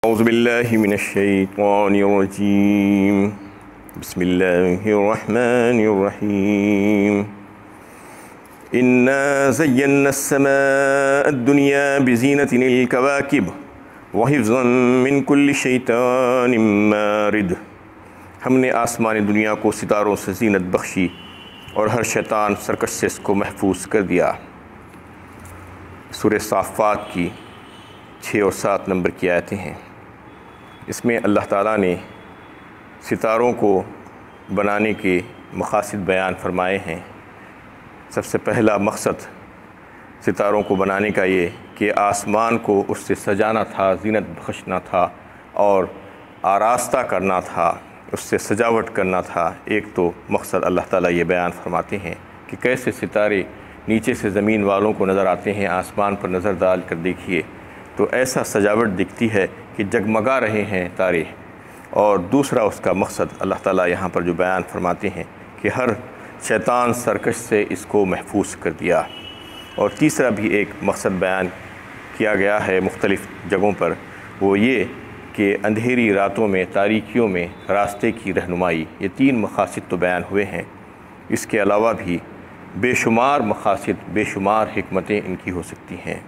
औज़ुबिल्लाहि मिनश्शैतानिर्रजीम बिस्मिल्लाहिर्रहमानिर्रहीम इन्ना ज़य्यन्नास्समाअद्दुनिया बिज़ीनतिल कवाकिब व हिफ़्ज़न मिन कुल्लि शैतानिम मारिद। हमने आसमानी दुनिया को सितारों से ज़ीनत बख्शी और हर शैतान सरकश से इसको महफूज कर दिया। सूरह साफ़ात की 6 और 7 नंबर की आयतें हैं। इसमें अल्लाह ताला ने सितारों को बनाने के मक़ासिद बयान फरमाए हैं। सबसे पहला मकसद सितारों को बनाने का ये कि आसमान को उससे सजाना था, ज़ीनत बख्शना था और आरास्ता करना था, उससे सजावट करना था। एक तो मकसद अल्लाह ताला ये बयान फरमाते हैं कि कैसे सितारे नीचे से ज़मीन वालों को नज़र आते हैं, आसमान पर नज़र डाल कर देखिए तो ऐसा सजावट दिखती है कि जगमगा रहे हैं तारे। और दूसरा उसका मकसद अल्लाह ताला यहाँ पर जो बयान फरमाते हैं कि हर शैतान सरकश से इसको महफूज कर दिया। और तीसरा भी एक मकसद बयान किया गया है मुख्तलिफ़ जगहों पर, वो ये कि अंधेरी रातों में, तारीकियों में रास्ते की रहनुमाई। ये 3 मक़ासिद तो बयान हुए हैं। इसके अलावा भी बेशुमार मक़ासिद, बेशुमार हिकमतें इनकी हो सकती हैं।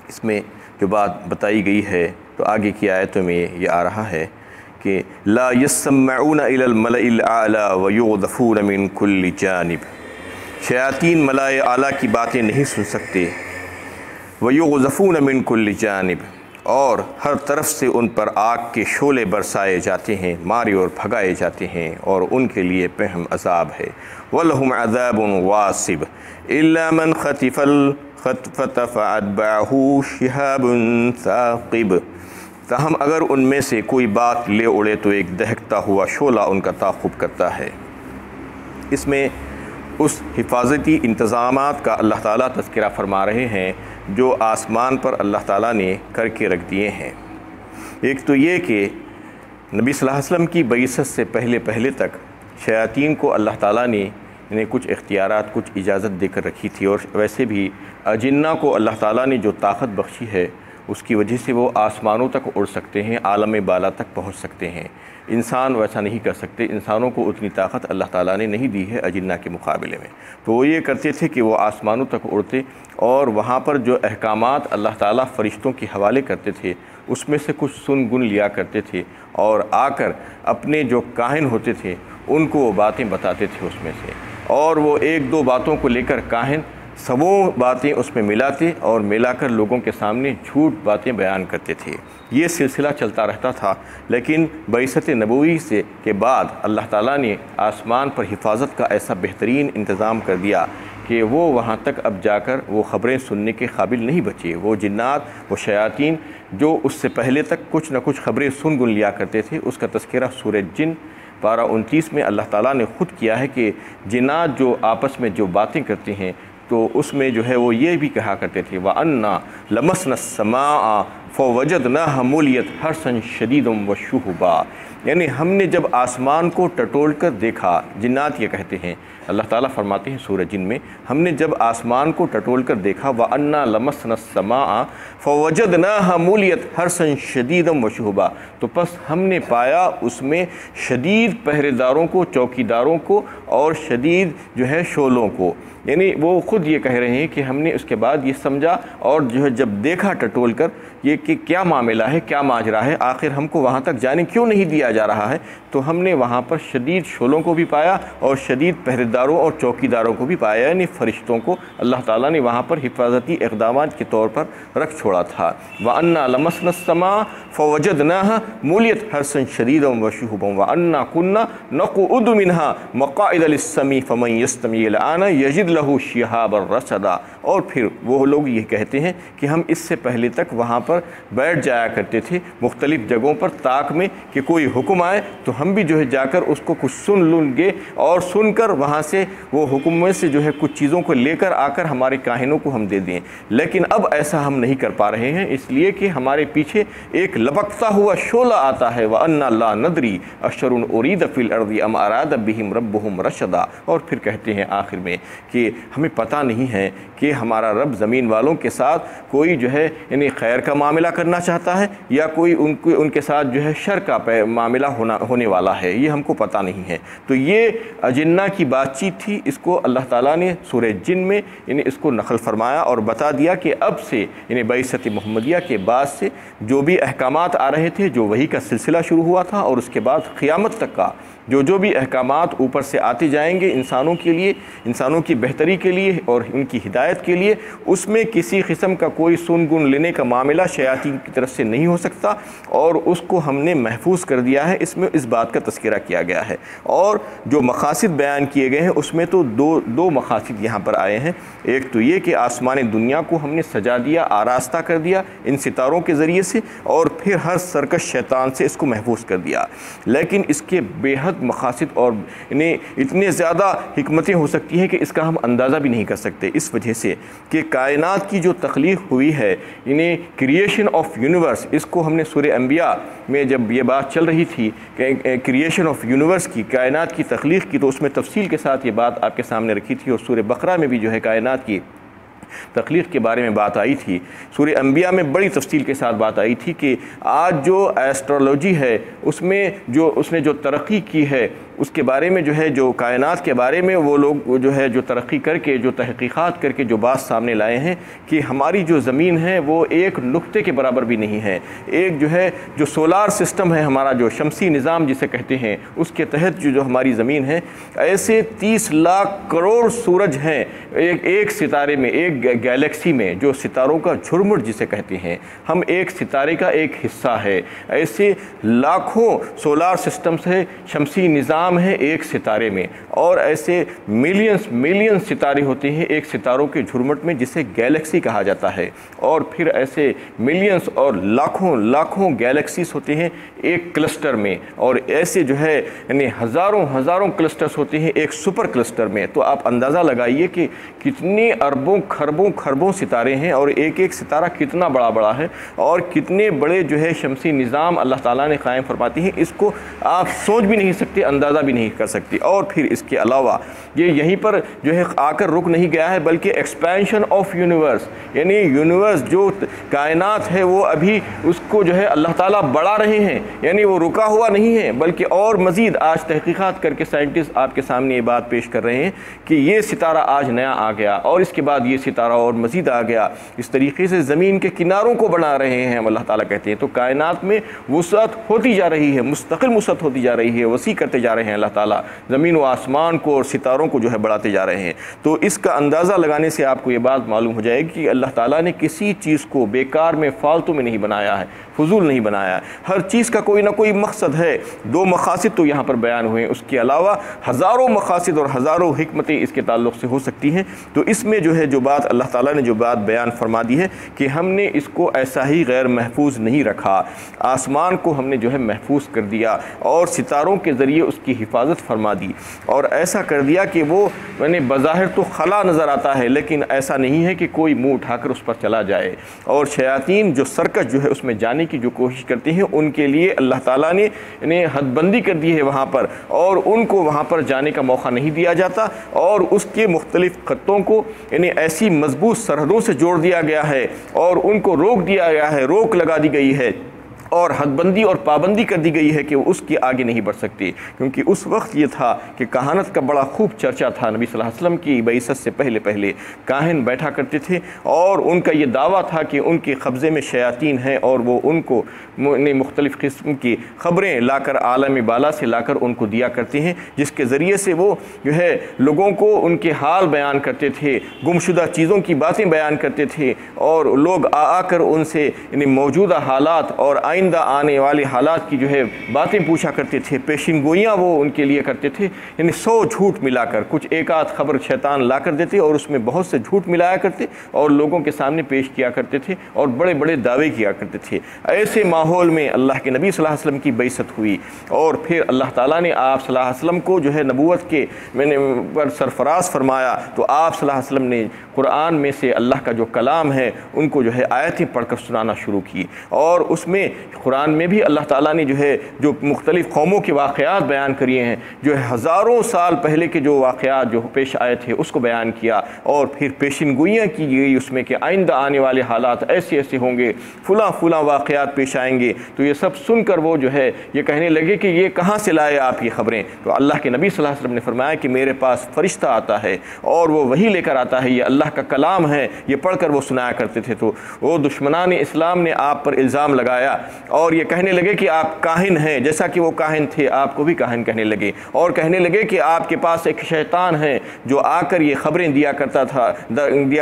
इसमें जो बात बताई गई है तो आगे की आयतों में ये आ रहा है कि ला यस्मऊना इलल मलइल आला व युग़फ़ून मिन कुल्लि जानिब। शयातीन मलाए आला की बातें नहीं सुन सकते। व युग़फ़ून मिन कुल्लि जानिब, और हर तरफ से उन पर आग के शोले बरसाए जाते हैं, मारे और भगाए जाते हैं, और उनके लिए पहम अज़ाब है। वलहुम अज़ाबुन वासिब इल्ला मन ख़तिफ़ल फ़तफ़अतबअहु शिहाबुन साक़िब। ताहम अगर उनमें से कोई बात ले उड़े तो एक दहकता हुआ शोला उनका ताक़ुब करता है। इसमें उस हिफाजती इंतज़ामात का अल्लाह ताला तज़किरा फरमा रहे हैं जो आसमान पर अल्लाह ताला ने करके रख दिए हैं। एक तो ये कि नबी सल्लल्लाहु अलैहि वसल्लम की बइसत से पहले तक शयातीन को अल्लाह ताला ने इन्हें कुछ इख्तियारात, कुछ इजाज़त देकर रखी थी। और वैसे भी अजिन्ना को अल्लाह ताला ने जो ताकत बख्शी है उसकी वजह से वो आसमानों तक उड़ सकते हैं, आलम बाला तक पहुँच सकते हैं। इंसान वैसा नहीं कर सकते। इंसानों को उतनी ताकत अल्लाह ताला ने नहीं दी है अजिन्ना के मुकाबले में। तो वो ये करते थे कि वो आसमानों तक उड़ते और वहाँ पर जो अहकामात अल्लाह ताला फ़रिश्तों के हवाले करते थे उसमें से कुछ सुन गुन लिया करते थे और आकर अपने जो काहिन होते थे उनको वो बातें बताते थे उसमें से। और वो 1-2 बातों को लेकर काहिन सबों बातें उसमें मिलाते और मिलाकर लोगों के सामने झूठ बातें बयान करते थे। ये सिलसिला चलता रहता था। लेकिन बइसत नबूवी से के बाद अल्लाह ताला ने आसमान पर हिफाजत का ऐसा बेहतरीन इंतज़ाम कर दिया कि वो वहाँ तक अब जाकर वो ख़बरें सुनने के काबिल नहीं बचे। वो जिन्नात, वो शयातीन जो उससे पहले तक कुछ न कुछ ख़बरें सुन गुन लिया करते थे, उसका तज़किरा सूरह जिन पारा 29 में अल्लाह ताला ने ख़ुद किया है कि जिन्नात जो आपस में जो बातें करते हैं तो उसमें जो है वो ये भी कहा करते थे व अन्ना लमसना समा फ़वजदनाहा मुलियत हर्सन शदीदम व शुहबा। यानी हमने जब आसमान को टटोल कर देखा, जिन्नात ये कहते हैं, अल्लाह ताला फरमाते हैं सूरह जिन में, हमने जब आसमान को टटोल कर देखा व अन्ना लमसना समा फ़वजदनाहा मुलियत हर्सन शदीदम व शुहबा, तो बस हमने पाया उसमें शदीद पहरेदारों को, चौकीदारों को और शदीद जो है शोलों को। यानी वो ख़ुद ये कह रहे हैं कि हमने उसके बाद ये समझा और जो है जब देखा टटोल कर ये कि क्या मामला है, क्या माजरा है, आखिर हमको वहाँ तक जाने क्यों नहीं दिया जा रहा है, तो हमने वहाँ पर शदीद शोलों को भी पाया और शदीद पहरेदारों और चौकीदारों को भी पाया। यानी फ़रिश्तों को अल्लाह ताला ने वहाँ पर हिफाजती इक़दामात के तौर पर रख छोड़ा था। व अन्ना लमसना समा फ़वजदनाहा मुलियत हर्सन शदीदम व शुहबम व अन्ना कुन्ना नक़उदु मिन्हा मक़ाइद लिस्समी फ़मन यस्तमि'ल आना यजिद लहू शिहाबर रसदा। और फिर वो लोग ये कहते हैं कि हम इससे पहले तक वहाँ पर बैठ जाया करते थे मुख्तलिफ़ जगहों पर ताक में कि कोई हुक्म आए तो हम भी जो है जाकर उसको कुछ सुन लूँगे और सुनकर वहाँ से वो हुक्म में से जो है कुछ चीज़ों को लेकर आकर हमारे काहिनों को हम दे दें। लेकिन अब ऐसा हम नहीं कर पा रहे हैं, इसलिए कि हमारे पीछे एक लपकता हुआ शोला आता है। व अन्ना ला नदरी अशरुन उरीद फिल अर्दी अम अराद बिहिम रब्बुहुम रशदा। और फिर कहते हैं आखिर में कि हमें पता नहीं है कि हमारा रब ज़मीन वालों के साथ कोई जो है यानी खैर का मामला करना चाहता है या कोई उनके साथ जो है शर का मामला होने वाला है, ये हमको पता नहीं है। तो ये अजिन्ना की बातचीत थी, इसको अल्लाह ताला ने सूरह जिन में यानी इसको नकल फरमाया और बता दिया कि अब से यानी बैसत मुहम्मदिया के बाद से जो भी अहकामात आ रहे थे, जो वही का सिलसिला शुरू हुआ था और उसके बाद क़यामत तक का जो भी अहकामात ऊपर से आते जाएंगे इंसानों के लिए, इंसानों की बेहतरी के लिए और उनकी हिदायत के लिए, उसमें किसी किस्म का कोई सुन गुन लेने का मामला शयातीन की तरफ से नहीं हो सकता और उसको हमने महफूज कर दिया है। इसमें इस बात का तज़किरा किया गया है और जो मकासद बयान किए गए हैं उसमें तो दो मकासद यहाँ पर आए हैं। एक तो ये कि आसमान दुनिया को हमने सजा दिया, आरास्ता कर दिया इन सितारों के ज़रिए से, और फिर हर सरकश शैतान से इसको महफूज कर दिया। लेकिन इसके बेहद मकासद और इन्हें इतने ज़्यादा हिकमतें हो सकती हैं कि इसका हम अंदाज़ा भी नहीं कर सकते, इस वजह से कि कायनात की जो तख्लीक़ हुई है, इन्हें क्रिएशन ऑफ यूनिवर्स, इसको हमने सूरह अंबिया में जब ये बात चल रही थी कि क्रिएशन ऑफ यूनिवर्स की, कायनात की तख्लीक़ की, तो उसमें तफसील के साथ ये बात आपके सामने रखी थी और सूरह बकरा में भी जो है कायनात की तख्लीक़ के बारे में बात आई थी। सूरह अंबिया में बड़ी तफसील के साथ बात आई थी कि आज जो एस्ट्रोलॉजी है उसने जो तरक्की की है उसके बारे में जो है, जो कायनात के बारे में वो लोग जो है जो तरक्की करके, जो तहक़ीक़ात करके जो बात सामने लाए हैं कि हमारी जो ज़मीन है वो एक नुक्ते के बराबर भी नहीं है। एक जो है जो सोलार सिस्टम है हमारा, जो शमसी निज़ाम जिसे कहते हैं, उसके तहत जो हमारी ज़मीन है, ऐसे 30 लाख करोड़ सूरज हैं एक सितारे में, एक गैलेक्सी में, जो सितारों का झुरमुट जिसे कहते हैं, हम एक सितारे का एक हिस्सा है। ऐसे लाखों सोलार सिस्टम्स है, शमसी निज़ाम है एक सितारे में, और ऐसे मिलियंस सितारे होते हैं एक सितारों के झुरमुट में जिसे गैलेक्सी कहा जाता है। और फिर ऐसे मिलियंस और लाखों गैलेक्सीज होते हैं एक क्लस्टर में, और ऐसे जो है यानी हज़ारों क्लस्टर्स होते हैं एक सुपर क्लस्टर में। तो आप अंदाज़ा लगाइए कि कितने अरबों खरबों सितारे हैं और एक एक सितारा कितना बड़ा है और कितने बड़े जो है शमसी निज़ाम अल्लाह ताला ने कायम फरमाती हैं, इसको आप सोच भी नहीं सकते, अंदाज़ा भी नहीं कर सकती। और फिर इसके अलावा ये यहीं पर जो है आकर रुक नहीं गया है, बल्कि एक्सपेंशन ऑफ यूनिवर्स, यानी यूनिवर्स जो कायनात है वो अभी उसको जो है अल्लाह ताला बढ़ा रहे हैं, यानी वो रुका हुआ नहीं है, बल्कि और मज़ीद आज तहक़ीक़ात करके साइंटिस्ट आपके सामने ये बात पेश कर रहे हैं कि ये सितारा आज नया आ गया और इसके बाद ये सितारा और मज़ीद आ गया। इस तरीके से ज़मीन के किनारों को बना रहे हैं हम, अल्लाह ताला कहते हैं। तो कायनात में वुसअत होती जा रही है, मुस्तकिल वुसअत होती जा रही है, वसी करते जा रहे हैं अल्लाह ताला, ज़मीन व आसमान को और सितारों को जो है बढ़ाते जा रहे हैं। तो इसका अंदाज़ा लगाने से आपको ये बात मालूम हो जाएगी कि अल्लाह ताला ने किसी चीज़ को बेकार में, फालतू में नहीं बनाया है, फजूल नहीं बनाया। हर चीज़ का कोई ना कोई मकसद है। 2 मकासद तो यहाँ पर बयान हुए हैं, उसके अलावा हज़ारों मकासद और हज़ारों हिकमतें इसके ताल्लुक़ से हो सकती हैं। तो इसमें जो है जो बात अल्लाह ताला ने जो बात बयान फरमा दी है कि हमने इसको ऐसा ही गैर महफूज नहीं रखा, आसमान को हमने जो है महफूज कर दिया और सितारों के ज़रिए उसकी हिफाजत फरमा दी, और ऐसा कर दिया कि वो मैंने बज़ाहिर तो खला नज़र आता है, लेकिन ऐसा नहीं है कि कोई मुँह उठाकर उस पर चला जाए। और शयातीन जो सर्कस जो है उसमें जाने की जो कोशिश करते हैं, उनके लिए अल्लाह ताला ने इन्हें हदबंदी कर दी है वहाँ पर, और उनको वहाँ पर जाने का मौका नहीं दिया जाता, और उसके मुख्तलिफ़ ख़त्तों को इन्हें ऐसी मजबूत सरहदों से जोड़ दिया गया है और उनको रोक दिया गया है, रोक लगा दी गई है और हदबंदी और पाबंदी कर दी गई है कि वो उसके आगे नहीं बढ़ सकती। क्योंकि उस वक्त ये था कि कहानत का बड़ा खूब चर्चा था। नबी सल्लल्लाहु अलैहि वसल्लम की बइसत से पहले काहिन बैठा करते थे और उनका ये दावा था कि उनके कब्ज़े में शयातीन हैं और वो उनको मुख्तलिफ़ किस्म की ख़बरें लाकर आलम बाला से लाकर उनको दिया करते हैं, जिसके ज़रिए से वो जो है लोगों को उनके हाल बयान करते थे, गुमशुदा चीज़ों की बातें बयान करते थे, और लोग आकर उनसे मौजूदा हालात और आइंदा आने वाले हालात की जो है बातें पूछा करते थे, पेशिन गोइयाँ वो उनके लिए करते थे। यानी 100 झूठ मिलाकर कुछ एक आध खबर शैतान ला कर देते और उसमें बहुत से झूठ मिलाया करते और लोगों के सामने पेश किया करते थे और बड़े बड़े दावे किया करते थे। ऐसे माहौल में अल्लाह के नबी सल्लल्लाहु अलैहि वसल्लम की बैसत हुई और फिर अल्लाह ताला ने आप सल्लल्लाहु अलैहि वसल्लम को जो है नबूवत के मैंने पर सरफराज फरमाया। तो आप सल्लल्लाहु अलैहि वसल्लम ने कुरान में से अल्लाह का जो कलाम है उनको जो है आयतें पढ़कर सुनाना शुरू की। और उसमें कुरान में भी अल्लाह ताला ने जो है जो मुख्तलिफ़ कौमों के वाक़यात बयान करिए हैं, जो है हज़ारों साल पहले के जो वाक़यात जो पेश आए थे उसको बयान किया, और फिर पेशिनगोइयाँ की गई उसमें कि आइंदा आने वाले हालात ऐसे ऐसे होंगे, फ़ुला फ़ुला वाक़यात पेश आएंगे। तो ये सब सुनकर वो जो है ये कहने लगे कि ये कहाँ से लाए आप ये ख़बरें। तो अल्लाह के नबी सल्लल्लाहु अलैहि वसल्लम ने फरमाया कि मेरे पास फ़रिश्ता आता है और वो वही लेकर आता है, ये अल्लाह का कलाम है, ये पढ़कर वो सुनाया करते थे। तो वो दुश्मनान इस्लाम ने आप पर इल्ज़ाम लगाया और ये कहने लगे कि आप काहिन हैं, जैसा कि वो काहिन थे आपको भी काहिन कहने लगे, और कहने लगे कि आपके पास एक शैतान है जो आकर ये ख़बरें दिया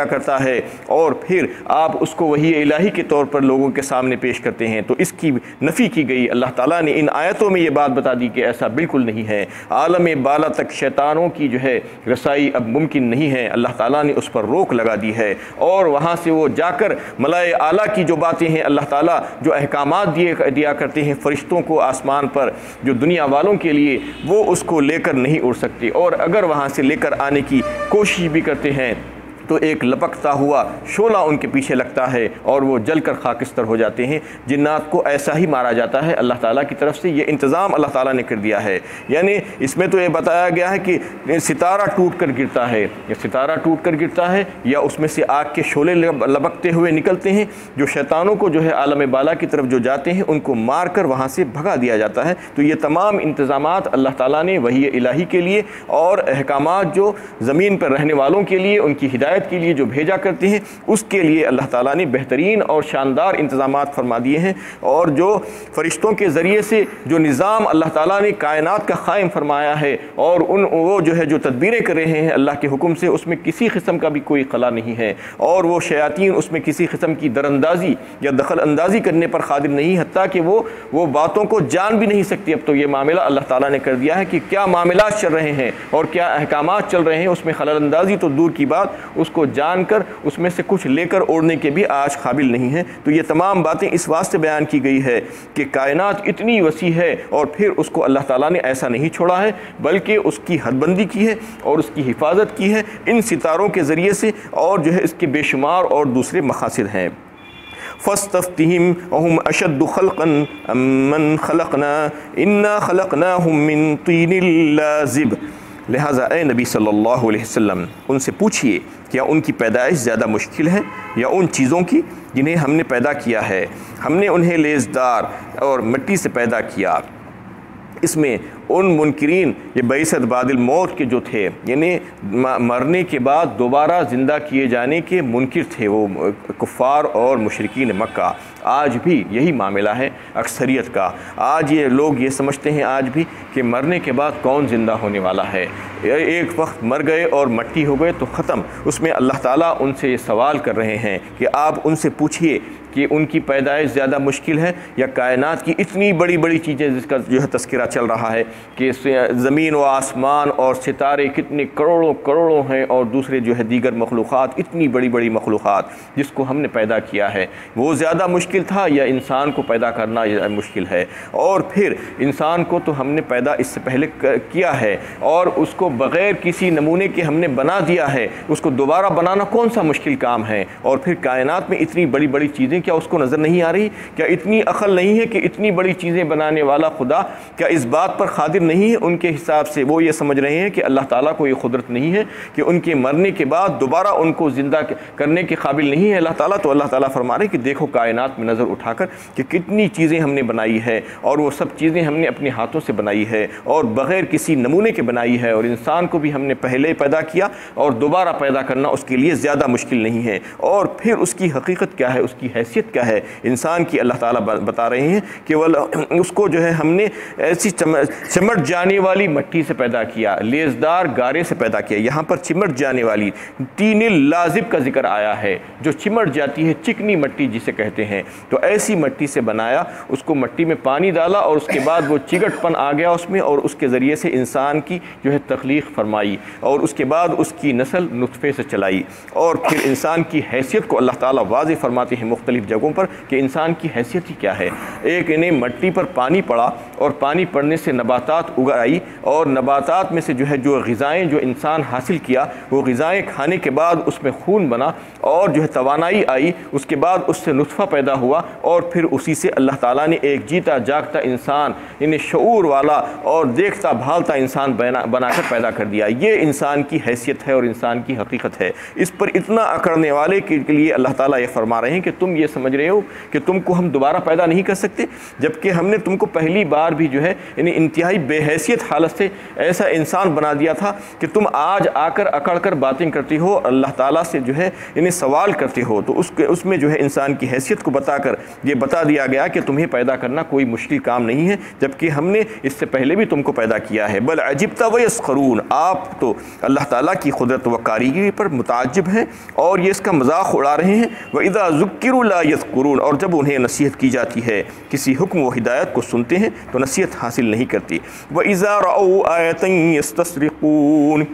करता है और फिर आप उसको वही इलाही के तौर पर लोगों के सामने पेश करते हैं। तो इसकी नफ़ी की गई। अल्लाह ताला ने इन आयतों में ये बात बता दी कि ऐसा बिल्कुल नहीं है, आलम बाला तक शैतानों की जो है रसाई अब मुमकिन नहीं है। अल्लाह ताला ने उस पर रोक लगा दी है और वहाँ से वो जाकर मलाए आला की जो बातें हैं, अल्लाह ताला जो अहकामात दिया करते हैं फ़रिश्तों को आसमान पर जो दुनिया वालों के लिए, वो उसको लेकर नहीं उड़ सकते, और अगर वहाँ से लेकर आने की कोशिश भी करते हैं तो एक लपकता हुआ शोला उनके पीछे लगता है और वो जलकर खाकिस्तर हो जाते हैं। जिन्नात को ऐसा ही मारा जाता है। अल्लाह ताला की तरफ से ये इंतज़ाम अल्लाह ताला ने कर दिया है। यानी इसमें तो ये बताया गया है कि सितारा टूट कर गिरता है, या सितारा टूट कर गिरता है या उसमें से आग के शोले लपकते हुए निकलते हैं, जो शैतानों को जो है आलम बाला की तरफ जो जाते हैं उनको मार कर वहाँ से भगा दिया जाता है। तो ये तमाम इंतज़ामात अल्लाह ताला ने वही इलाही के लिए और अहकामात जो ज़मीन पर रहने वालों के लिए उनकी हिदायत के लिए जो भेजा करते हैं उसके लिए अल्लाह ताला ने बेहतरीन और शानदार इंतज़ामात फरमा दिए हैं। और जो फ़रिश्तों के ज़रिए से जो निज़ाम अल्लाह ताला ने कायनात का क़ायम फरमाया है और वो जो है जो तदबीरें कर रहे हैं अल्लाह के हुक्म से, उसमें किसी किस्म का भी कोई खला नहीं है, और वो शयातीन उसमें किसी किस्म की दरअंदाज़ी या दखल अंदाज़ी करने पर क़ादिर नहीं, हत्ता कि वो बातों को जान भी नहीं सकती। अब तो ये मामला अल्लाह ताला ने कर दिया है कि क्या मामलात चल रहे हैं और क्या अहकामात चल रहे हैं, उसमें खलल अंदाज़ी तो दूर की बात, उसको जानकर उसमें से कुछ लेकर ओढ़ने के भी आज काबिल नहीं है। तो ये तमाम बातें इस वास्ते बयान की गई है कि कायनात इतनी वसी है और फिर उसको अल्लाह ताला ने ऐसा नहीं छोड़ा है, बल्कि उसकी हदबंदी की है और उसकी हिफाजत की है इन सितारों के ज़रिए से, और जो है इसके बेशुमार और दूसरे मकासिद हैं। फ़स्तफ़्तिहिम अहुम अशद्दु ख़ल्क़न अम्मन ख़लक़ना इन्ना ख़लक़नाहुम मिन तीनिल लाज़िब। लिहाजा ए नबी सल्लल्लाहु अलैहि वसल्लम उनसे पूछिए क्या उनकी पैदाइश ज़्यादा मुश्किल है या उन चीज़ों की जिन्हें हमने पैदा किया है। हमने उन्हें लेज़दार और मिट्टी से पैदा किया। इसमें उन मुनकिरीन ये बैसत बादिल मौत के जो थे, यानी मरने के बाद दोबारा ज़िंदा किए जाने के मुनकिर थे वो कुफ़ार और मुशरिकीन मक्का। आज भी यही मामला है अक्सरियत का। आज ये लोग ये समझते हैं आज भी कि मरने के बाद कौन ज़िंदा होने वाला है, एक वक्त मर गए और मट्टी हो गए तो ख़त्म। उसमें अल्लाह ताला उनसे ये सवाल कर रहे हैं कि आप उनसे पूछिए कि उनकी पैदाइश ज़्यादा मुश्किल है या कायनात की इतनी बड़ी बड़ी चीज़ें जिसका जो है तस्करा चल रहा है कि ज़मीन व आसमान और सितारे कितने करोड़ों करोड़ों हैं, और दूसरे जो है दीगर मखलूक़ात इतनी बड़ी बड़ी मखलूक़ात जिसको हमने पैदा किया है, वो ज़्यादा मुश्किल था या इंसान को पैदा करना मुश्किल है। और फिर इंसान को तो हमने पैदा इससे पहले किया है और उसको बग़ैर किसी नमूने के हमने बना दिया है, उसको दोबारा बनाना कौन सा मुश्किल काम है। और फिर कायनात में इतनी बड़ी बड़ी चीज़ें क्या उसको नज़र नहीं आ रही? क्या इतनी अक़ल नहीं है कि इतनी बड़ी चीज़ें बनाने वाला खुदा क्या इस बात पर क़ादिर नहीं है? उनके हिसाब से वो ये समझ रहे हैं कि अल्लाह ताला को ये क़ुदरत नहीं है कि उनके मरने के बाद दोबारा उनको ज़िंदा करने के काबिल नहीं है अल्लाह ताला। तो अल्लाह ताला फरमा रहे कि देखो कायनात में नज़र उठाकर कि कितनी चीज़ें हमने बनाई है, और वो सब चीज़ें हमने अपने हाथों से बनाई है और बग़ैर किसी नमूने के बनाई है। और इंसान को भी हमने पहले पैदा किया और दोबारा पैदा करना उसके लिए ज़्यादा मुश्किल नहीं है। और फिर उसकी हकीकत क्या है, उसकी हैसियत क्या है इंसान की, अल्लाह ताला बता रहे हैं कि वह उसको जो है हमने ऐसी चिमट जाने वाली मिट्टी से पैदा किया, लेज़दार गारे से पैदा किया। यहाँ पर चिमट जाने वाली तीनिल लाज़िब का जिक्र आया है, जो चिमट जाती है, चिकनी मिट्टी जिसे कहते हैं। तो ऐसी मिट्टी से बनाया, उसको मिट्टी में पानी डाला और उसके बाद वो चिगटपन आ गया उसमें, और उसके ज़रिए से इंसान की जो है तख्लीक़ फरमाई, और उसके बाद उसकी नस्ल नुतफ़े से चलाई। और फिर इंसान की हैसियत को अल्लाह ताला वाज़ेह फरमाते हैं मुख्तलिफ़ जगहों पर कि इंसान की हैसियत ही क्या है। एक इन्हें मिट्टी पर पानी पड़ा और पानी पड़ने से नबातात उगाई, और नबातात में से जो है जो ग़िज़ाएँ जो इंसान हासिल किया वो ग़िज़ाएँ खाने के बाद उसमें खून बना और जो है तवानाई आई, उसके बाद उससे नुत्फ़ा पैदा हुआ और फिर उसी से अल्लाह ताला ने एक जीता जागता इंसान, यानी शऊर वाला और देखता भालता इंसान बनाकर पैदा कर दिया। ये इंसान की हैसियत है और इंसान की हकीकत है। इस पर इतना अकड़ने वाले के लिए अल्लाह ताला ये फरमा रहे हैं कि तुम ये समझ रहे हो कि तुमको हम दोबारा पैदा नहीं कर सकते, जबकि हमने तुमको पहली बार भी जो है यानी इंतहाई बेहैसियत हालत से ऐसा इंसान बना दिया था कि तुम आज आकर अकड़ कर बातें करती हो, अल्लाह ताला से जो है यानी सवाल करते हो। तो उसमें जो है इंसान की हैसियत को बताकर ये बता दिया गया कि तुम्हें पैदा करना कोई मुश्किल काम नहीं है, जबकि हमने इससे पहले भी तुमको पैदा किया है। बल अजिब्ता व यस्खरून, आप तो अल्लाह ताला की कुदरत व कारीगरी पर मुताज्जिब हैं और ये इसका मजाक उड़ा रहे हैं। व इज़ा ज़ुक्किरू ला यज़कुरून, और जब उन्हें नसीहत की जाती है किसी हुक्म व हिदायत को सुनते हैं तो नसीहत हासिल नहीं करती। व इज़ा रअू आयतन यस्तस्रिक़ून,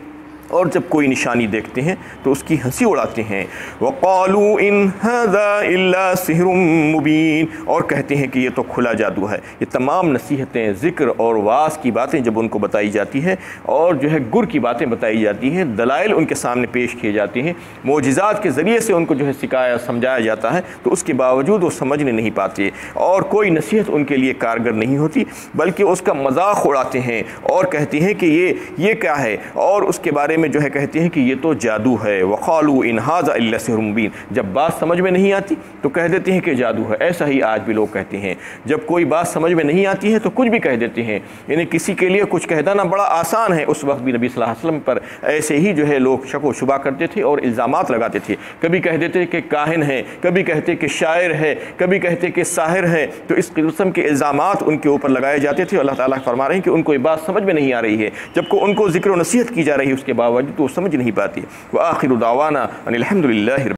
और जब कोई निशानी देखते हैं तो उसकी हंसी उड़ाते हैं। वक़ालू इन हाज़ा इल्ला सिहरुम मुबीन, और कहते हैं कि ये तो खुला जादू है। ये तमाम नसीहतें, ज़िक्र और वास की बातें जब उनको बताई जाती है और जो है गुर की बातें बताई जाती हैं, दलाइल उनके सामने पेश किए जाते हैं, मोजिज़ात के ज़रिए से उनको जो है सिखाया समझाया जाता है, तो उसके बावजूद वो समझने नहीं पाते और कोई नसीहत उनके लिए कारगर नहीं होती, बल्कि उसका मजाक उड़ाते हैं और कहते हैं कि ये क्या है, और उसके बारे में जो है कहते हैं कि ये तो जादू है। वक़ालू इन हाज़ा इल्ला सिहरुम मुबीन, जब बात समझ में नहीं आती तो कह देते हैं कि जादू है। ऐसा ही आज भी लोग कहते हैं, जब कोई बात समझ में नहीं आती है तो कुछ भी कह देते हैं। यानी किसी के लिए कुछ कह देना बड़ा आसान है। उस वक्त भी नबी सल्लल्लाहु अलैहि वसल्लम पर ऐसे ही जो है लोग शक व शुबा करते थे और इल्ज़ामात लगाते थे। कभी कह देते कि काहिन है, कभी कहते कि शायर है, कभी कहते कि साहिर है। तो इस किस्म के इल्ज़ामात उनके ऊपर लगाए जाते थे। अल्लाह ताला फरमा रहे हैं कि उनको ये बात समझ में नहीं आ रही है, जबकि उनको ज़िक्र व नसीहत की जा रही है उसके बावजूद तो समझ नहीं पाती। व आखिरु दावाना अनिल हम्दुलिल्लाहि।